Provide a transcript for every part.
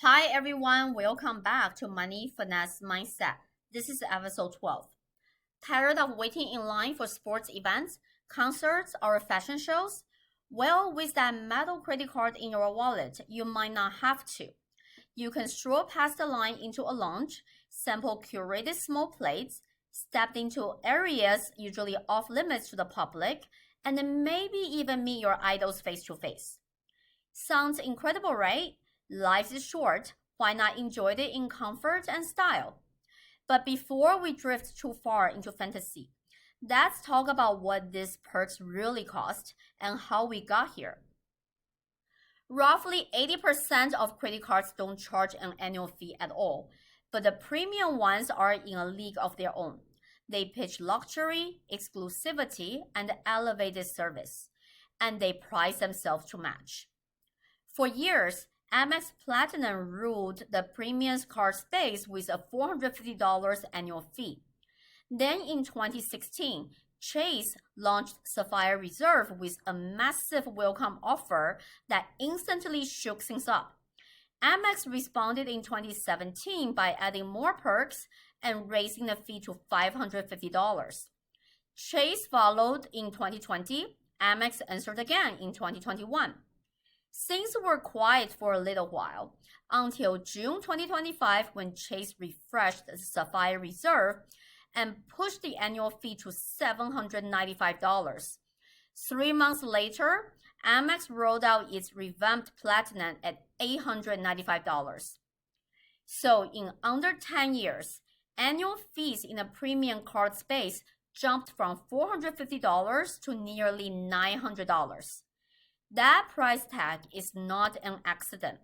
Hi everyone, welcome back to Money.Finesse.Mindset. This is episode 12. Tired of waiting in line for sports events, concerts, or fashion shows? Well, with that metal credit card in your wallet, you might not have to. You can stroll past the line into a lounge, sample curated small plates, step into areas usually off limits to the public, and then maybe even meet your idols face to face. Sounds incredible, right? Life is short. Why not enjoy it in comfort and style? But before we drift too far into fantasy, let's talk about what these perks really cost and how we got here. Roughly 80% of credit cards don't charge an annual fee at all, but the premium ones are in a league of their own. They pitch luxury, exclusivity, and elevated service, and they price themselves to match. For years, Amex Platinum ruled the premium card space with a $450 annual fee. Then in 2016, Chase launched Sapphire Reserve with a massive welcome offer that instantly shook things up. Amex responded in 2017 by adding more perks and raising the fee to $550. Chase followed in 2020. Amex answered again in 2021. Things were quiet for a little while, until June 2025 when Chase refreshed the Sapphire Reserve and pushed the annual fee to $795. 3 months later, Amex rolled out its revamped Platinum at $895. So in under 10 years, annual fees in the premium card space jumped from $450 to nearly $900. That price tag is not an accident.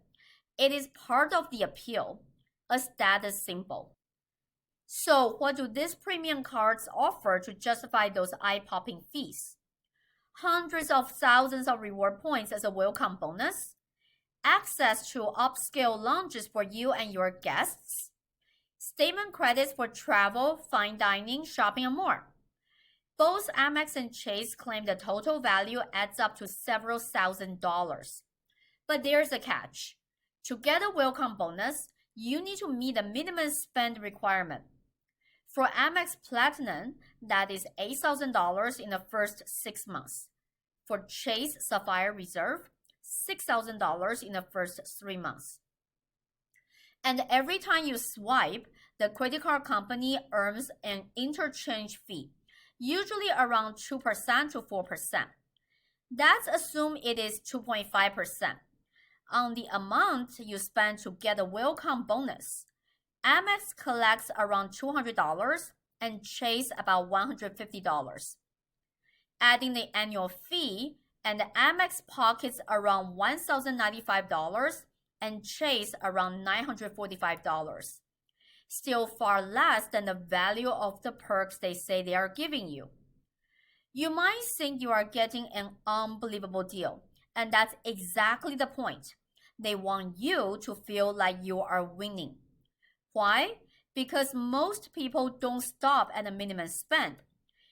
It is part of the appeal, a status symbol. So what do these premium cards offer to justify those eye-popping fees? Hundreds of thousands of reward points as a welcome bonus, access to upscale lounges for you and your guests, statement credits for travel, fine dining, shopping, and more. Both Amex and Chase claim the total value adds up to several $1,000s. But there's a catch. To get a welcome bonus, you need to meet a minimum spend requirement. For Amex Platinum, that is $8,000 in the first 6 months. For Chase Sapphire Reserve, $6,000 in the first 3 months. And every time you swipe, the credit card company earns an interchange fee, usually around 2% to 4%. Let's assume it is 2.5% on the amount you spend to get a welcome bonus. Amex collects around $200 and Chase about $150. Adding the annual fee, and Amex pockets around $1,095 and Chase around $945. Still far less than the value of the perks they say they are giving you. You might think you are getting an unbelievable deal, and that's exactly the point. They want you to feel like you are winning. Why? Because most people don't stop at a minimum spend.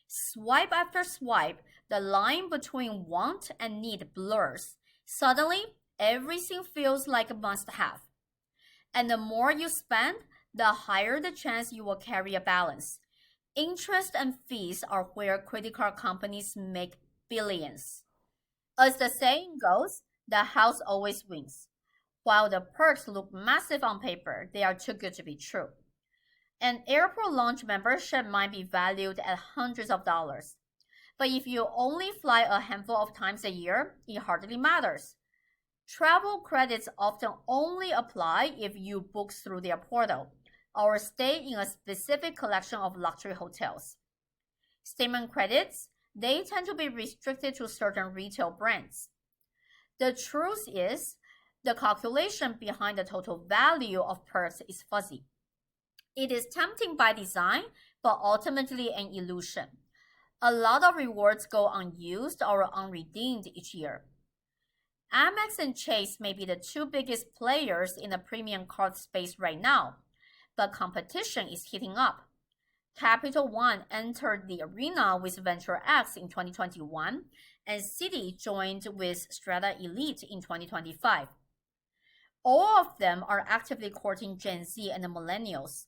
Swipe after swipe, the line between want and need blurs. Suddenly, everything feels like a must-have. And the more you spend, the higher the chance you will carry a balance. Interest and fees are where credit card companies make billions. As the saying goes, the house always wins. While the perks look massive on paper, they are too good to be true. An airport lounge membership might be valued at hundreds of dollars. But if you only fly a handful of times a year, it hardly matters. Travel credits often only apply if you book through their portal or stay in a specific collection of luxury hotels. Statement credits, they tend to be restricted to certain retail brands. The truth is, the calculation behind the total value of perks is fuzzy. It is tempting by design, but ultimately an illusion. A lot of rewards go unused or unredeemed each year. Amex and Chase may be the two biggest players in the premium card space right now, but competition is heating up. Capital One entered the arena with Venture X in 2021, and Citi joined with Strata Elite in 2025. All of them are actively courting Gen Z and the millennials.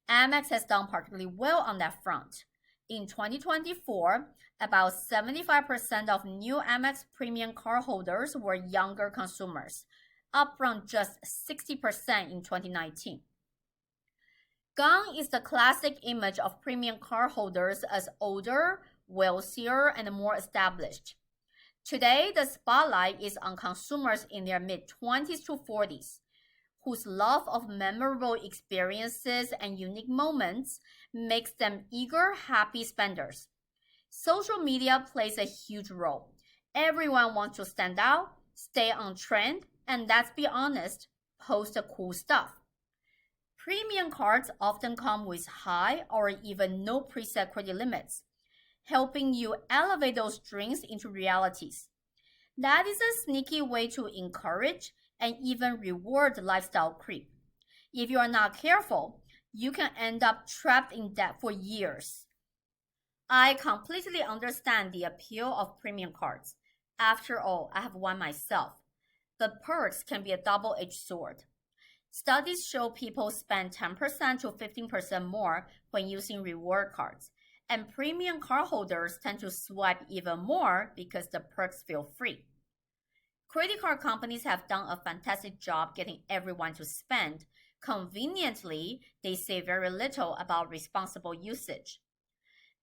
Amex has done particularly well on that front. In 2024, about 75% of new Amex premium cardholders were younger consumers, up from just 60% in 2019. Gone is the classic image of premium cardholders as older, wealthier, and more established. Today, the spotlight is on consumers in their mid-20s to 40s, whose love of memorable experiences and unique moments makes them eager, happy spenders. Social media plays a huge role. Everyone wants to stand out, stay on trend, and let's be honest, post the cool stuff. Premium cards often come with high or even no preset credit limits, helping you elevate those dreams into realities. That is a sneaky way to encourage and even reward lifestyle creep. If you are not careful, you can end up trapped in debt for years. I completely understand the appeal of premium cards. After all, I have one myself. But perks can be a double-edged sword. Studies show people spend 10% to 15% more when using reward cards, and premium cardholders tend to swipe even more because the perks feel free. Credit card companies have done a fantastic job getting everyone to spend. Conveniently, they say very little about responsible usage.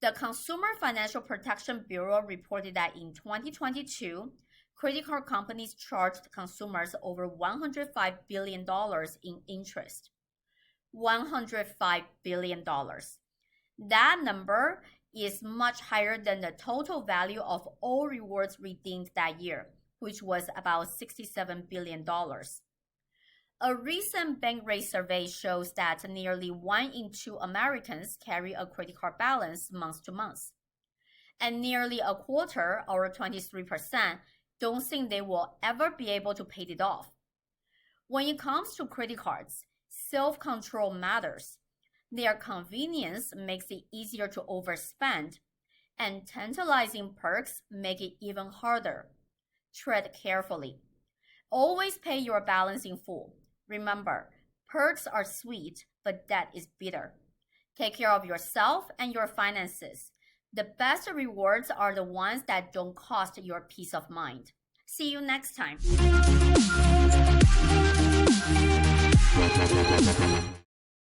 The Consumer Financial Protection Bureau reported that in 2022, credit card companies charged consumers over $105 billion in interest. $105 billion. That number is much higher than the total value of all rewards redeemed that year, which was about $67 billion. A recent Bankrate survey shows that nearly 1 in 2 Americans carry a credit card balance month to month, and nearly a quarter, or 23%, don't think they will ever be able to pay it off. When it comes to credit cards, self-control matters. Their convenience makes it easier to overspend, and tantalizing perks make it even harder. Tread carefully. Always pay your balance in full. Remember, perks are sweet, but debt is bitter. Take care of yourself and your finances. The best rewards are the ones that don't cost your peace of mind. See you next time.